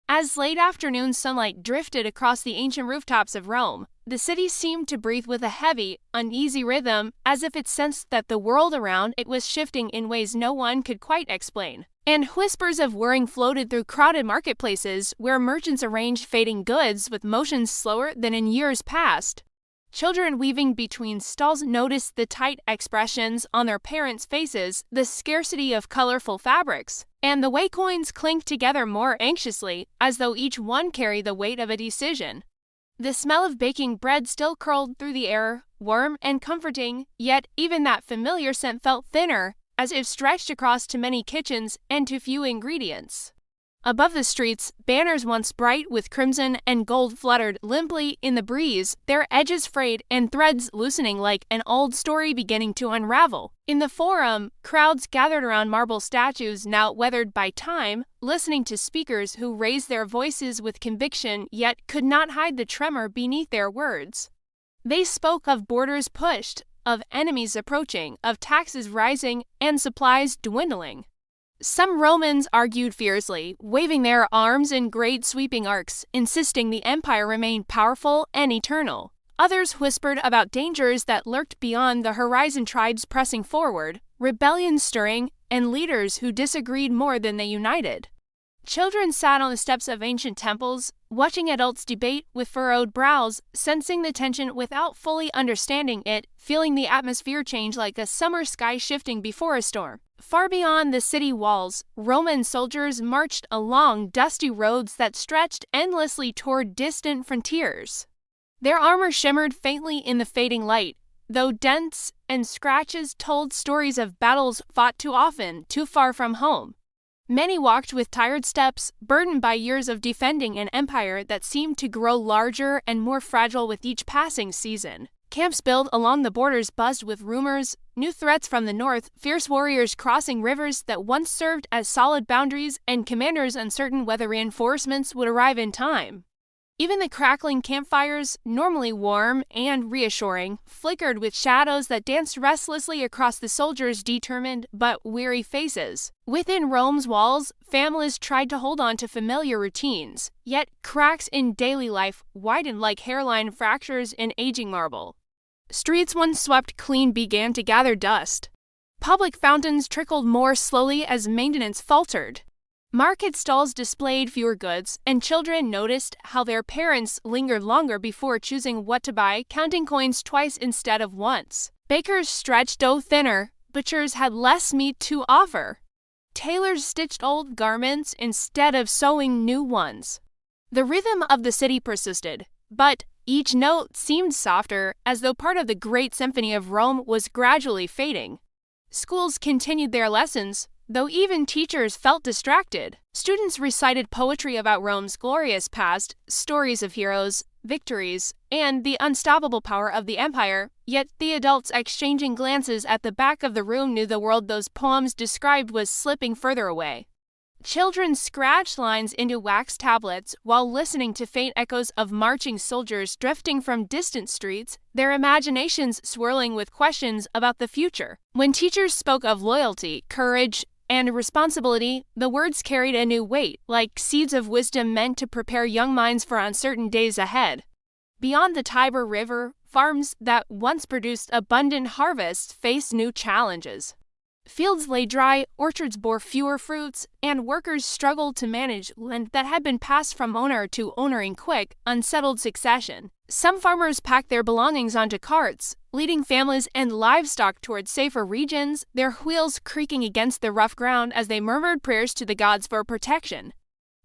As late afternoon sunlight drifted across the ancient rooftops of Rome, the city seemed to breathe with a heavy, uneasy rhythm, as if it sensed that the world around it was shifting in ways no one could quite explain. And whispers of whirring floated through crowded marketplaces where merchants arranged fading goods with motions slower than in years past. Children weaving between stalls noticed the tight expressions on their parents' faces, the scarcity of colorful fabrics, and the way coins clinked together more anxiously, as though each one carried the weight of a decision. The smell of baking bread still curled through the air, warm and comforting, yet even that familiar scent felt thinner, as if stretched across too many kitchens and too few ingredients. Above the streets, banners once bright with crimson and gold fluttered limply in the breeze, their edges frayed and threads loosening like an old story beginning to unravel. In the Forum, crowds gathered around marble statues now weathered by time, listening to speakers who raised their voices with conviction yet could not hide the tremor beneath their words. They spoke of borders pushed, of enemies approaching, of taxes rising, and supplies dwindling. Some Romans argued fiercely, waving their arms in great sweeping arcs, insisting the empire remained powerful and eternal. Others whispered about dangers that lurked beyond the horizon, tribes pressing forward, rebellion stirring, and leaders who disagreed more than they united. Children sat on the steps of ancient temples, watching adults debate with furrowed brows, sensing the tension without fully understanding it, feeling the atmosphere change like a summer sky shifting before a storm. Far beyond the city walls, Roman soldiers marched along dusty roads that stretched endlessly toward distant frontiers. Their armor shimmered faintly in the fading light, though dents and scratches told stories of battles fought too often, too far from home. Many walked with tired steps, burdened by years of defending an empire that seemed to grow larger and more fragile with each passing season. Camps built along the borders buzzed with rumors, new threats from the north, fierce warriors crossing rivers that once served as solid boundaries, and commanders uncertain whether reinforcements would arrive in time. Even the crackling campfires, normally warm and reassuring, flickered with shadows that danced restlessly across the soldiers' determined but weary faces. Within Rome's walls, families tried to hold on to familiar routines, yet cracks in daily life widened like hairline fractures in aging marble. Streets once swept clean began to gather dust. Public fountains trickled more slowly as maintenance faltered. Market stalls displayed fewer goods, and children noticed how their parents lingered longer before choosing what to buy, counting coins twice instead of once. Bakers stretched dough thinner, butchers had less meat to offer. Tailors stitched old garments instead of sewing new ones. The rhythm of the city persisted, but each note seemed softer, as though part of the great symphony of Rome was gradually fading. Schools continued their lessons, though even teachers felt distracted. Students recited poetry about Rome's glorious past, stories of heroes, victories, and the unstoppable power of the empire, yet the adults exchanging glances at the back of the room knew the world those poems described was slipping further away. Children scratched lines into wax tablets while listening to faint echoes of marching soldiers drifting from distant streets, their imaginations swirling with questions about the future. When teachers spoke of loyalty, courage, and responsibility, the words carried a new weight, like seeds of wisdom meant to prepare young minds for uncertain days ahead. Beyond the Tiber River, farms that once produced abundant harvests faced new challenges. Fields lay dry, orchards bore fewer fruits, and workers struggled to manage land that had been passed from owner to owner in quick, unsettled succession. Some farmers packed their belongings onto carts, leading families and livestock toward safer regions, their wheels creaking against the rough ground as they murmured prayers to the gods for protection.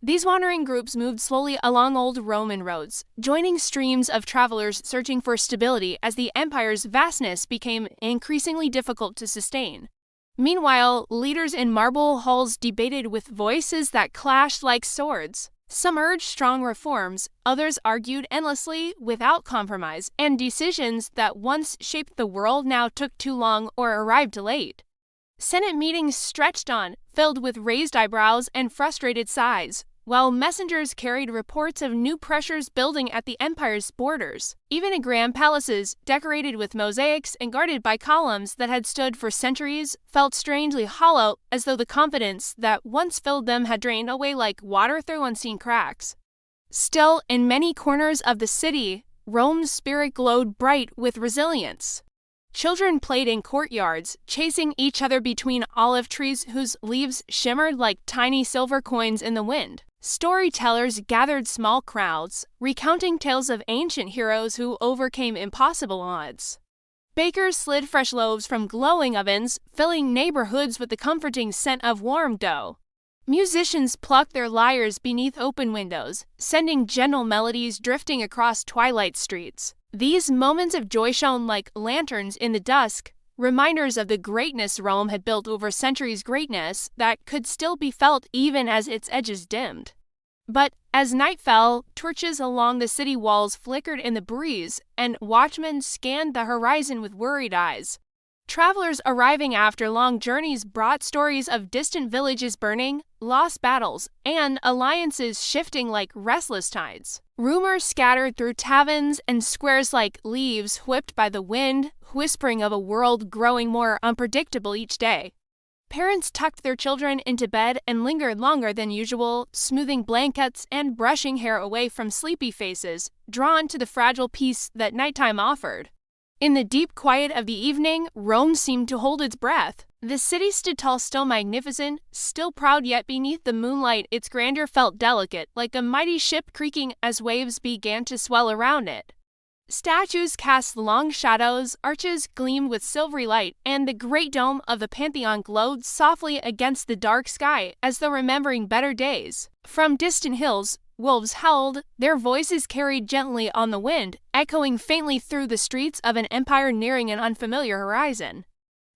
These wandering groups moved slowly along old Roman roads, joining streams of travelers searching for stability as the empire's vastness became increasingly difficult to sustain. Meanwhile, leaders in marble halls debated with voices that clashed like swords. Some urged strong reforms, others argued endlessly without compromise, and decisions that once shaped the world now took too long or arrived late. Senate meetings stretched on, filled with raised eyebrows and frustrated sighs, while messengers carried reports of new pressures building at the empire's borders. Even grand palaces, decorated with mosaics and guarded by columns that had stood for centuries, felt strangely hollow, as though the confidence that once filled them had drained away like water through unseen cracks. Still, in many corners of the city, Rome's spirit glowed bright with resilience. Children played in courtyards, chasing each other between olive trees whose leaves shimmered like tiny silver coins in the wind. Storytellers gathered small crowds, recounting tales of ancient heroes who overcame impossible odds. Bakers slid fresh loaves from glowing ovens, filling neighborhoods with the comforting scent of warm dough. Musicians plucked their lyres beneath open windows, sending gentle melodies drifting across twilight streets. These moments of joy shone like lanterns in the dusk, reminders of the greatness Rome had built over centuries, greatness that could still be felt even as its edges dimmed. But as night fell, torches along the city walls flickered in the breeze, and watchmen scanned the horizon with worried eyes. Travelers arriving after long journeys brought stories of distant villages burning, lost battles, and alliances shifting like restless tides. Rumors scattered through taverns and squares like leaves whipped by the wind, whispering of a world growing more unpredictable each day. Parents tucked their children into bed and lingered longer than usual, smoothing blankets and brushing hair away from sleepy faces, drawn to the fragile peace that nighttime offered. In the deep quiet of the evening, Rome seemed to hold its breath. The city stood tall, still magnificent, still proud, yet beneath the moonlight its grandeur felt delicate, like a mighty ship creaking as waves began to swell around it. Statues cast long shadows, arches gleamed with silvery light, and the great dome of the Pantheon glowed softly against the dark sky as though remembering better days. From distant hills, wolves howled, their voices carried gently on the wind, echoing faintly through the streets of an empire nearing an unfamiliar horizon.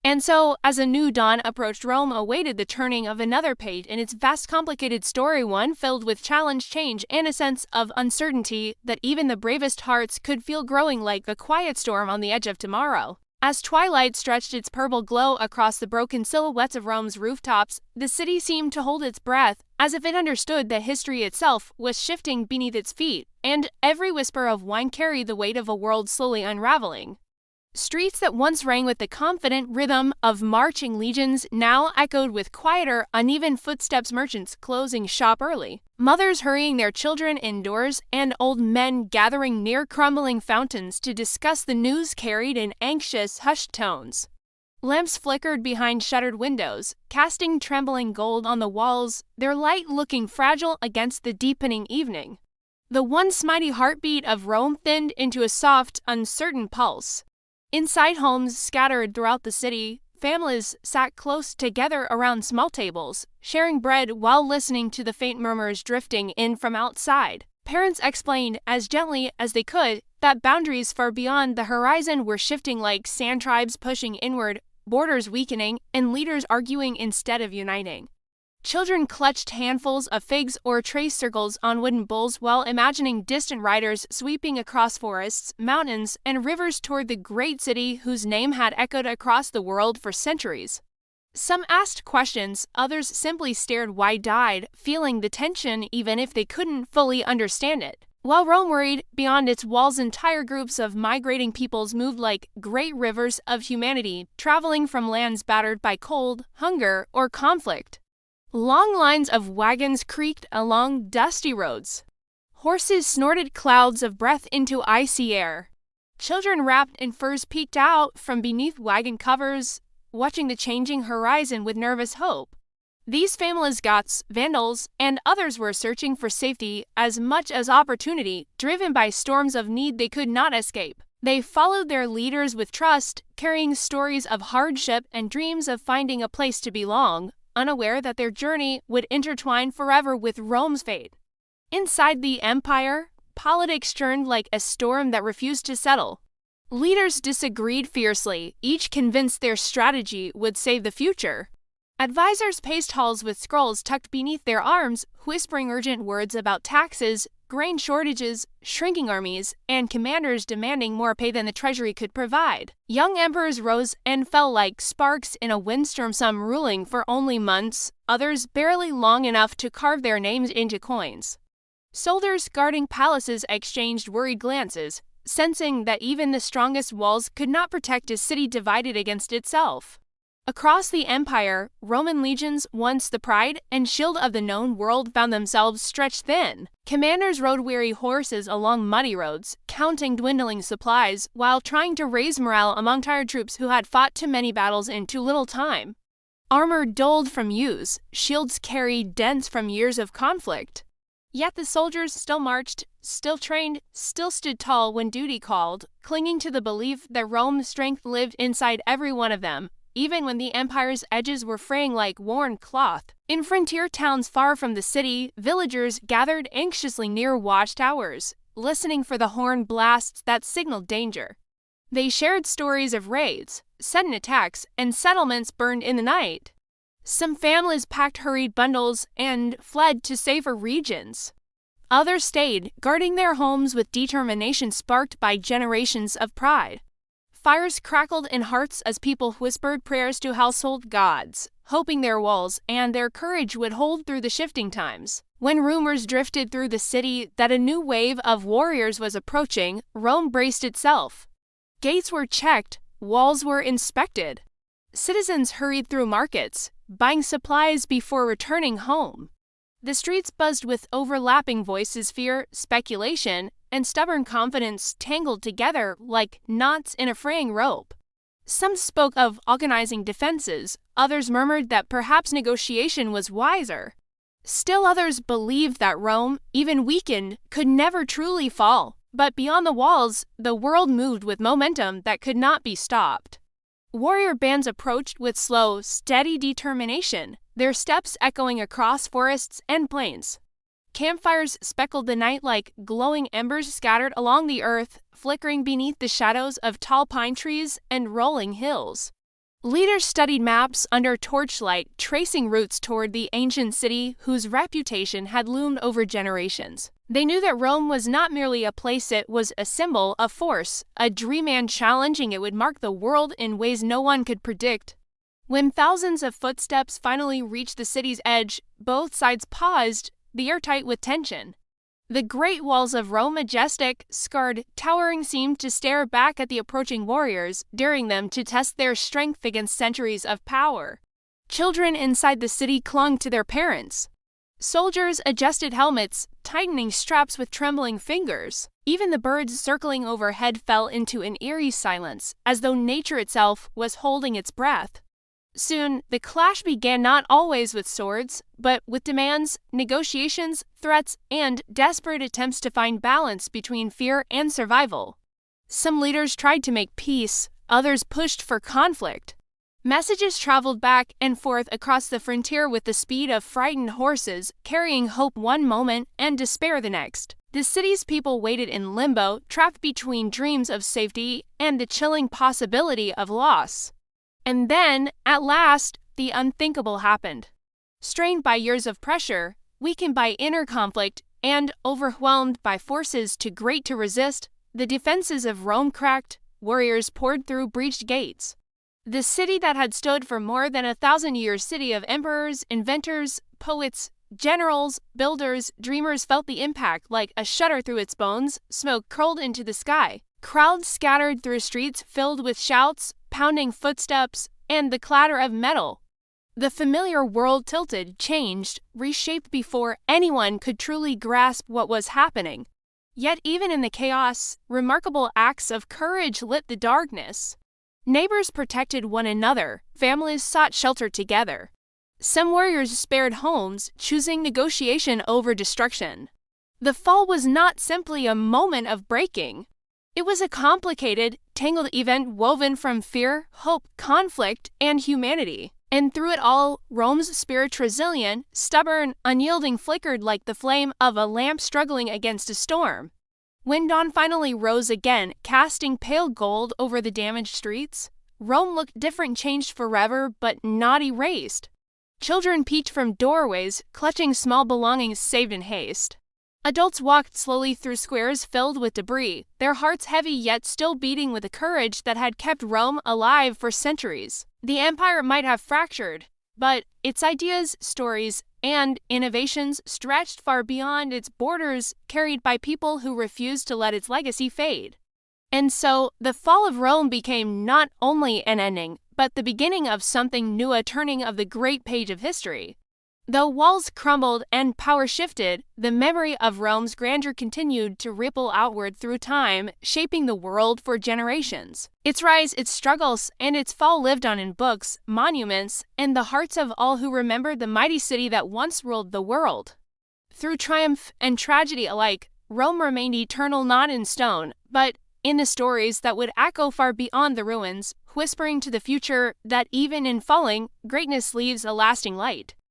And so, as a new dawn approached, Rome awaited the turning of another page in its vast, complicated story, one filled with challenge, change, and a sense of uncertainty that even the bravest hearts could feel growing like a quiet storm on the edge of tomorrow. As twilight stretched its purple glow across the broken silhouettes of Rome's rooftops, the city seemed to hold its breath, as if it understood that history itself was shifting beneath its feet, and every whisper of wine carried the weight of a world slowly unraveling. Streets that once rang with the confident rhythm of marching legions now echoed with quieter, uneven footsteps, merchants closing shop early, mothers hurrying their children indoors, and old men gathering near crumbling fountains to discuss the news carried in anxious, hushed tones. Lamps flickered behind shuttered windows, casting trembling gold on the walls, their light looking fragile against the deepening evening. The once mighty heartbeat of Rome thinned into a soft, uncertain pulse. Inside homes scattered throughout the city, families sat close together around small tables, sharing bread while listening to the faint murmurs drifting in from outside. Parents explained as gently as they could that boundaries far beyond the horizon were shifting like sand tribes pushing inward, borders weakening, and leaders arguing instead of uniting. Children clutched handfuls of figs or traced circles on wooden bowls while imagining distant riders sweeping across forests, mountains, and rivers toward the great city whose name had echoed across the world for centuries. Some asked questions, others simply stared wide-eyed, feeling the tension even if they couldn't fully understand it. While Rome worried, beyond its walls entire groups of migrating peoples moved like great rivers of humanity, traveling from lands battered by cold, hunger, or conflict. Long lines of wagons creaked along dusty roads. Horses snorted clouds of breath into icy air. Children wrapped in furs peeked out from beneath wagon covers, watching the changing horizon with nervous hope. These families, Goths, Vandals, and others were searching for safety as much as opportunity, driven by storms of need they could not escape. They followed their leaders with trust, carrying stories of hardship and dreams of finding a place to belong, unaware that their journey would intertwine forever with Rome's fate. Inside the empire, politics churned like a storm that refused to settle. Leaders disagreed fiercely, each convinced their strategy would save the future. Advisors paced halls with scrolls tucked beneath their arms, whispering urgent words about taxes, grain shortages, shrinking armies, and commanders demanding more pay than the treasury could provide. Young emperors rose and fell like sparks in a windstorm, some ruling for only months, others barely long enough to carve their names into coins. Soldiers guarding palaces exchanged worried glances, sensing that even the strongest walls could not protect a city divided against itself. Across the empire, Roman legions, once the pride and shield of the known world, found themselves stretched thin. Commanders rode weary horses along muddy roads, counting dwindling supplies, while trying to raise morale among tired troops who had fought too many battles in too little time. Armor dulled from use, shields carried dents from years of conflict. Yet the soldiers still marched, still trained, still stood tall when duty called, clinging to the belief that Rome's strength lived inside every one of them, even when the empire's edges were fraying like worn cloth. In frontier towns far from the city, villagers gathered anxiously near watchtowers, listening for the horn blasts that signaled danger. They shared stories of raids, sudden attacks, and settlements burned in the night. Some families packed hurried bundles and fled to safer regions. Others stayed, guarding their homes with determination sparked by generations of pride. Fires crackled in hearts as people whispered prayers to household gods, hoping their walls and their courage would hold through the shifting times. When rumors drifted through the city that a new wave of warriors was approaching, Rome braced itself. Gates were checked, walls were inspected. Citizens hurried through markets, buying supplies before returning home. The streets buzzed with overlapping voices, fear, speculation, and stubborn confidence tangled together like knots in a fraying rope. Some spoke of organizing defenses, others murmured that perhaps negotiation was wiser. Still others believed that Rome, even weakened, could never truly fall. But beyond the walls, the world moved with momentum that could not be stopped. Warrior bands approached with slow, steady determination, their steps echoing across forests and plains. Campfires speckled the night like glowing embers scattered along the earth, flickering beneath the shadows of tall pine trees and rolling hills. Leaders studied maps under torchlight, tracing routes toward the ancient city whose reputation had loomed over generations. They knew that Rome was not merely a place, it was a symbol, a force, a dream, and challenging it would mark the world in ways no one could predict. When thousands of footsteps finally reached the city's edge, both sides paused, the air tight with tension. The great walls of Rome, majestic, scarred, towering, seemed to stare back at the approaching warriors, daring them to test their strength against centuries of power. Children inside the city clung to their parents. Soldiers adjusted helmets, tightening straps with trembling fingers. Even the birds circling overhead fell into an eerie silence, as though nature itself was holding its breath. Soon, the clash began, not always with swords, but with demands, negotiations, threats, and desperate attempts to find balance between fear and survival. Some leaders tried to make peace, others pushed for conflict. Messages traveled back and forth across the frontier with the speed of frightened horses, carrying hope one moment and despair the next. The city's people waited in limbo, trapped between dreams of safety and the chilling possibility of loss. And then, at last, the unthinkable happened. Strained by years of pressure, weakened by inner conflict, and overwhelmed by forces too great to resist, the defenses of Rome cracked, warriors poured through breached gates. The city that had stood for more than 1,000 years, city of emperors, inventors, poets, generals, builders, dreamers, felt the impact like a shudder through its bones. Smoke curled into the sky. Crowds scattered through streets filled with shouts, pounding footsteps, and the clatter of metal. The familiar world tilted, changed, reshaped before anyone could truly grasp what was happening. Yet even in the chaos, remarkable acts of courage lit the darkness. Neighbors protected one another, families sought shelter together. Some warriors spared homes, choosing negotiation over destruction. The fall was not simply a moment of breaking. It was a complicated, tangled event woven from fear, hope, conflict, and humanity. And through it all, Rome's spirit, resilient, stubborn, unyielding, flickered like the flame of a lamp struggling against a storm. When dawn finally rose again, casting pale gold over the damaged streets, Rome looked different, changed forever, but not erased. Children peeked from doorways, clutching small belongings saved in haste. Adults walked slowly through squares filled with debris, their hearts heavy yet still beating with the courage that had kept Rome alive for centuries. The empire might have fractured, but its ideas, stories, and innovations stretched far beyond its borders, carried by people who refused to let its legacy fade. And so, the fall of Rome became not only an ending, but the beginning of something new, a turning of the great page of history. Though walls crumbled and power shifted, the memory of Rome's grandeur continued to ripple outward through time, shaping the world for generations. Its rise, its struggles, and its fall lived on in books, monuments, and the hearts of all who remembered the mighty city that once ruled the world. Through triumph and tragedy alike, Rome remained eternal, not in stone, but in the stories that would echo far beyond the ruins, whispering to the future that even in falling, greatness leaves a lasting light.